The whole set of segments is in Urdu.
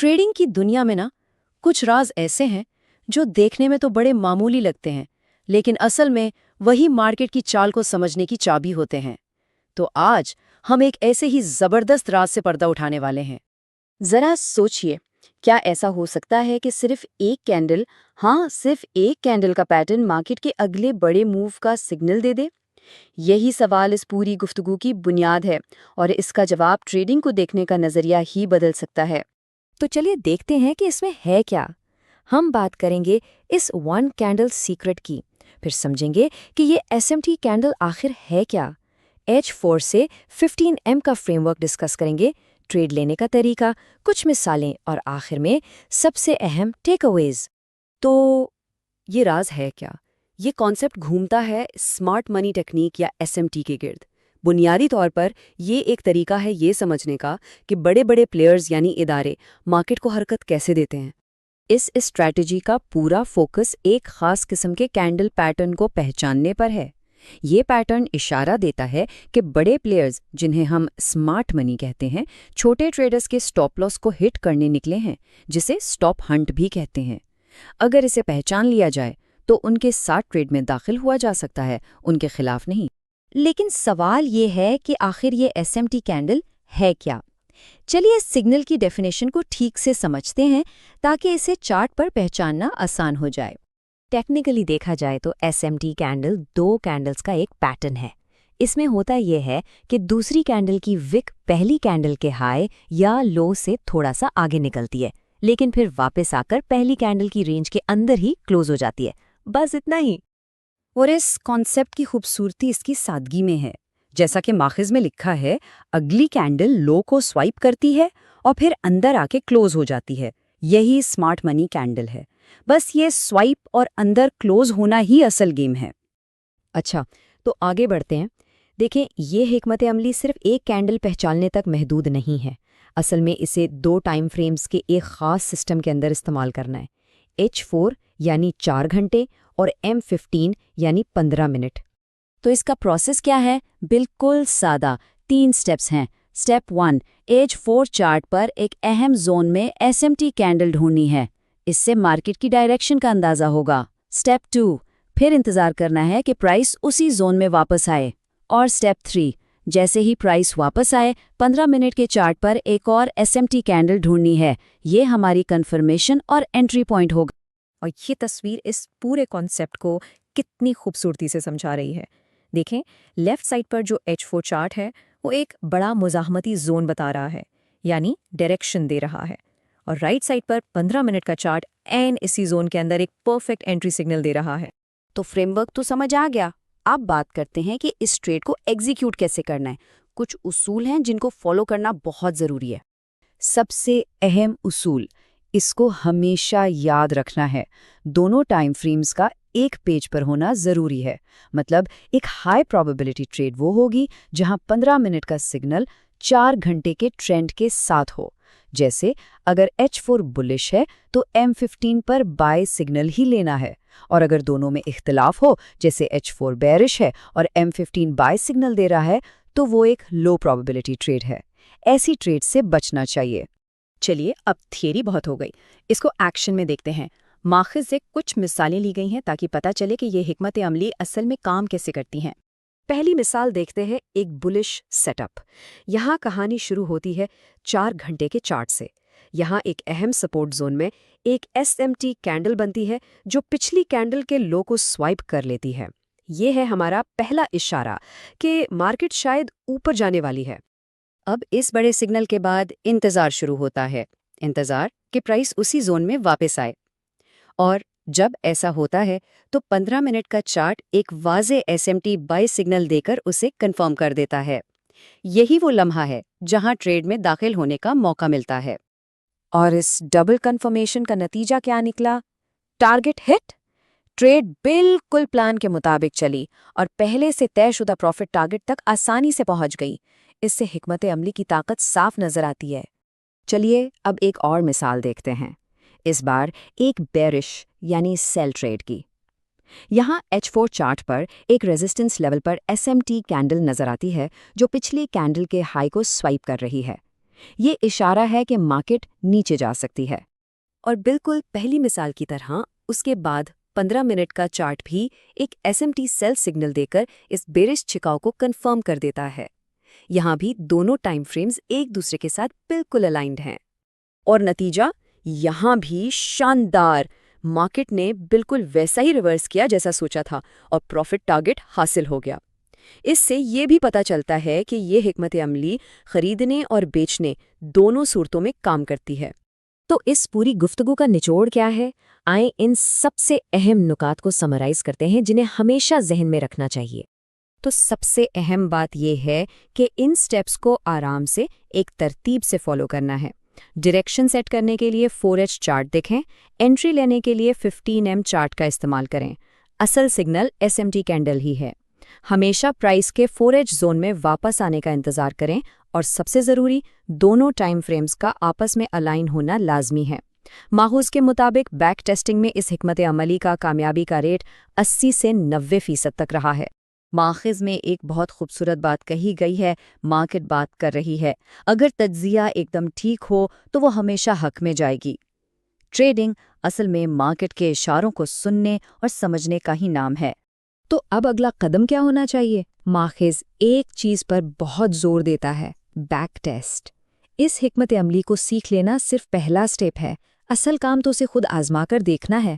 ٹریڈنگ کی دنیا میں کچھ راز ایسے ہیں جو دیکھنے میں تو بڑے معمولی لگتے ہیں، لیکن اصل میں وہی مارکیٹ کی چال کو سمجھنے کی چابی ہوتے ہیں۔ تو آج ہم ایک ایسے ہی زبردست راز سے پردہ اٹھانے والے ہیں۔ ذرا سوچئے، کیا ایسا ہو سکتا ہے کہ صرف ایک کینڈل کا پیٹرن مارکیٹ کے اگلے بڑے موو کا سگنل دے دے؟ یہی سوال اس پوری گفتگو کی بنیاد ہے، اور اس کا جواب ٹریڈنگ کو دیکھنے کا نظریہ ہی بدل سکتا ہے۔ تو چلیے دیکھتے ہیں کہ اس میں ہے کیا۔ ہم بات کریں گے اس ون کینڈل سیکرٹ کی، پھر سمجھیں گے کہ یہ SMT کینڈل آخر ہے کیا۔ H4 سے 15M کا فریم ورک ڈسکس کریں گے، ٹریڈ لینے کا طریقہ، کچھ مثالیں، اور آخر میں سب سے اہم ٹیک اویز۔ تو یہ راز ہے کیا؟ یہ کانسیپٹ گھومتا ہے اسمارٹ منی ٹیکنیک یا SMT کے گرد۔ بنیادی طور پر یہ ایک طریقہ ہے یہ سمجھنے کا کہ بڑے بڑے پلیئرز یعنی ادارے مارکیٹ کو حرکت کیسے دیتے ہیں۔ اس اسٹریٹجی کا پورا فوکس ایک خاص قسم کے کینڈل پیٹرن کو پہچاننے پر ہے۔ یہ پیٹرن اشارہ دیتا ہے کہ بڑے پلیئرز، جنہیں ہم اسمارٹ منی کہتے ہیں، چھوٹے ٹریڈرز کے سٹاپ لاس کو ہٹ کرنے نکلے ہیں، جسے سٹاپ ہنٹ بھی کہتے ہیں۔ اگر اسے پہچان لیا جائے تو ان کے ساتھ ٹریڈ میں داخل ہوا جا سکتا ہے، ان کے خلاف نہیں۔ لیکن سوال یہ ہے کہ آخر یہ SMT کینڈل ہے کیا؟ چلیے اس سگنل کی ڈیفینیشن کو ٹھیک سے سمجھتے ہیں تاکہ اسے چارٹ پر پہچاننا آسان ہو جائے۔ ٹیکنیکلی دیکھا جائے تو SMT کینڈل دو کینڈلز کا ایک پیٹرن ہے۔ اس میں ہوتا یہ ہے کہ دوسری کینڈل کی وک پہلی کینڈل کے ہائی یا لو سے تھوڑا سا آگے نکلتی ہے، لیکن پھر واپس آ کر پہلی کینڈل کی رینج کے اندر ہی کلوز ہو جاتی ہے۔ بس اتنا ہی۔ اور اس کانسیپٹ کی خوبصورتی اس کی سادگی میں ہے۔ جیسا کہ ماخذ میں لکھا ہے، اگلی کینڈل لو کو سوائپ کرتی ہے اور پھر اندر آ کے کلوز ہو جاتی ہے۔ یہی اسمارٹ منی کینڈل ہے۔ بس یہ سوائپ اور اندر کلوز ہونا ہی اصل گیم ہے۔ اچھا، تو آگے بڑھتے ہیں۔ دیکھیں، یہ حکمت عملی صرف ایک کینڈل پہچاننے تک محدود نہیں ہے۔ اصل میں اسے دو ٹائم فریمز کے ایک خاص سسٹم کے اندر استعمال کرنا ہے۔ H4 یعنی 4 گھنٹے اور M15 یعنی 15 منٹ۔ تو اس کا پروسیس کیا ہے؟ بالکل سادہ، 3 سٹیپس ہیں۔ سٹیپ 1، H4 چارٹ پر ایک اہم زون میں SMT کینڈل ڈھونڈنی ہے۔ اس سے مارکیٹ کی ڈائریکشن کا اندازہ ہوگا۔ سٹیپ 2، پھر انتظار کرنا ہے کہ پرائس اسی زون میں واپس آئے۔ اور سٹیپ 3، جیسے ہی پرائس واپس آئے 15 منٹ کے چارٹ پر ایک اور SMT کینڈل ڈھونڈنی ہے۔ یہ ہماری کنفرمیشن اور انٹری پوائنٹ ہوگا۔ اور یہ تصویر اس پورے کانسیپٹ کو کتنی خوبصورتی سے سمجھا رہی ہے۔ دیکھیں، لیفٹ سائڈ پر جو H4 چارٹ ہے وہ ایک بڑا مزاحمتی زون بتا رہا ہے، یعنی ڈائریکشن دے رہا ہے، اور رائٹ سائڈ پر 15 منٹ کا چارٹ عین اسی زون کے اندر ایک پرفیکٹ انٹری سگنل دے رہا ہے۔ تو فریم ورک تو سمجھ آ گیا۔ اب بات کرتے ہیں کہ اس ٹریڈ کو ایگزیکیوٹ کیسے کرنا ہے۔ کچھ اصول ہیں جن کو فالو کرنا بہت ضروری ہے۔ سب سے اہم اصول، اس کو ہمیشہ یاد رکھنا ہے، دونوں ٹائم فریمز کا ایک پیج پر ہونا ضروری ہے۔ مطلب ایک ہائی پروبیبلٹی ٹریڈ وہ ہوگی جہاں 15 منٹ کا سگنل 4 گھنٹے کے ٹرینڈ کے ساتھ ہو۔ جیسے اگر H4 بلش ہے تو M15 پر بائی سگنل ہی لینا ہے، اور اگر دونوں میں اختلاف ہو، جیسے H4 بیرش ہے اور M15 بائی سگنل دے رہا ہے، تو وہ ایک لو پروبیبلٹی ٹریڈ ہے۔ ایسی ٹریڈ سے بچنا چاہیے۔ چلیے، اب تھیوری بہت ہو گئی، اس کو ایکشن میں دیکھتے ہیں۔ ماخذ سے کچھ مثالیں لی گئی ہیں تاکہ پتہ چلے کہ یہ حکمت عملی اصل میں کام کیسے کرتی ہیں۔ پہلی مثال دیکھتے ہیں، ایک بلش سیٹ اپ۔ یہاں کہانی شروع ہوتی ہے 4 گھنٹے کے چارٹ سے۔ یہاں ایک اہم سپورٹ زون میں ایک SMT کینڈل بنتی ہے جو پچھلی کینڈل کے لو کو سوائپ کر لیتی ہے۔ یہ ہے ہمارا پہلا اشارہ کہ مارکیٹ شاید اوپر جانے والی ہے۔ اب اس بڑے سگنل کے بعد انتظار شروع ہوتا ہے، انتظار کہ پرائس اسی زون میں واپس آئے۔ اور جب ایسا ہوتا ہے تو 15 منٹ کا چارٹ ایک واضح SMT بائی سگنل دے کر اسے کنفرم کر دیتا ہے۔ یہی وہ لمحہ ہے جہاں ٹریڈ میں داخل ہونے کا موقع ملتا ہے۔ اور اس ڈبل کنفرمیشن کا نتیجہ کیا نکلا؟ ٹارگٹ ہٹ۔ ٹریڈ بالکل پلان کے مطابق چلی اور پہلے سے طے شدہ پروفٹ ٹارگٹ تک آسانی سے پہنچ گئی۔ اس سے حکمت عملی کی طاقت صاف نظر آتی ہے۔ چلیے اب ایک اور مثال دیکھتے ہیں، اس بار ایک بیرش یعنی سیل ٹریڈ کی۔ یہاں H4 چارٹ پر ایک ریزسٹنس لیول پر SMT کینڈل نظر آتی ہے جو پچھلی کینڈل کے ہائی کو سوائپ کر رہی ہے۔ یہ اشارہ ہے کہ مارکیٹ نیچے جا سکتی ہے۔ اور بالکل پہلی مثال کی طرح اس کے بعد 15 منٹ کا چارٹ بھی ایک SMT سیل سگنل دے کر اس بیرش چھکاؤ کو کنفرم کر دیتا ہے۔ یہاں بھی دونوں ٹائم فریمز ایک دوسرے کے ساتھ بالکل الائنڈ ہیں۔ اور نتیجہ یہاں بھی شاندار، مارکیٹ نے بالکل ویسا ہی ریورس کیا جیسا سوچا تھا اور پروفٹ ٹارگٹ حاصل ہو گیا۔ اس سے یہ بھی پتہ چلتا ہے کہ یہ حکمت عملی خریدنے اور بیچنے دونوں صورتوں میں کام کرتی ہے۔ تو اس پوری گفتگو کا نچوڑ کیا ہے؟ آئیں ان سب سے اہم نکات کو سمرائز کرتے ہیں جنہیں ہمیشہ ذہن میں رکھنا چاہیے۔ تو سب سے اہم بات یہ ہے کہ ان سٹیپس کو آرام سے ایک ترتیب سے فالو کرنا ہے۔ ڈائریکشن سیٹ کرنے کے لیے 4H چارٹ دیکھیں، انٹری لینے کے لیے 15M چارٹ کا استعمال کریں۔ اصل سگنل SMT کینڈل ہی ہے۔ ہمیشہ پرائس کے 4H زون میں واپس آنے کا انتظار کریں، اور سب سے ضروری دونوں ٹائم فریمز کا آپس میں الائن ہونا لازمی ہے۔ ماخوذ کے مطابق بیک ٹیسٹنگ میں اس حکمت عملی کا کامیابی کا ریٹ 80 سے 90% تک رہا ہے۔ ماخذ میں ایک بہت خوبصورت بات کہی گئی ہے، مارکیٹ بات کر رہی ہے۔ اگر تجزیہ ایک دم ٹھیک ہو تو وہ ہمیشہ حق میں جائے گی۔ ٹریڈنگ اصل میں مارکیٹ کے اشاروں کو سننے اور سمجھنے کا ہی نام ہے۔ تو اب اگلا قدم کیا ہونا چاہیے؟ ماخذ ایک چیز پر بہت زور دیتا ہے، بیک ٹیسٹ۔ اس حکمت عملی کو سیکھ لینا صرف پہلا سٹیپ ہے، اصل کام تو اسے خود آزما کر دیکھنا ہے۔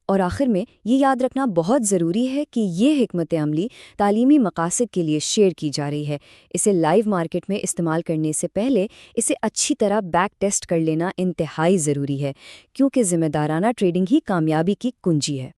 اور آخر میں یہ یاد رکھنا بہت ضروری ہے کہ یہ حکمت عملی تعلیمی مقاصد کے لیے شیئر کی جا رہی ہے۔ اسے لائیو مارکیٹ میں استعمال کرنے سے پہلے اسے اچھی طرح بیک ٹیسٹ کر لینا انتہائی ضروری ہے، کیونکہ ذمہ دارانہ ٹریڈنگ ہی کامیابی کی کنجی ہے۔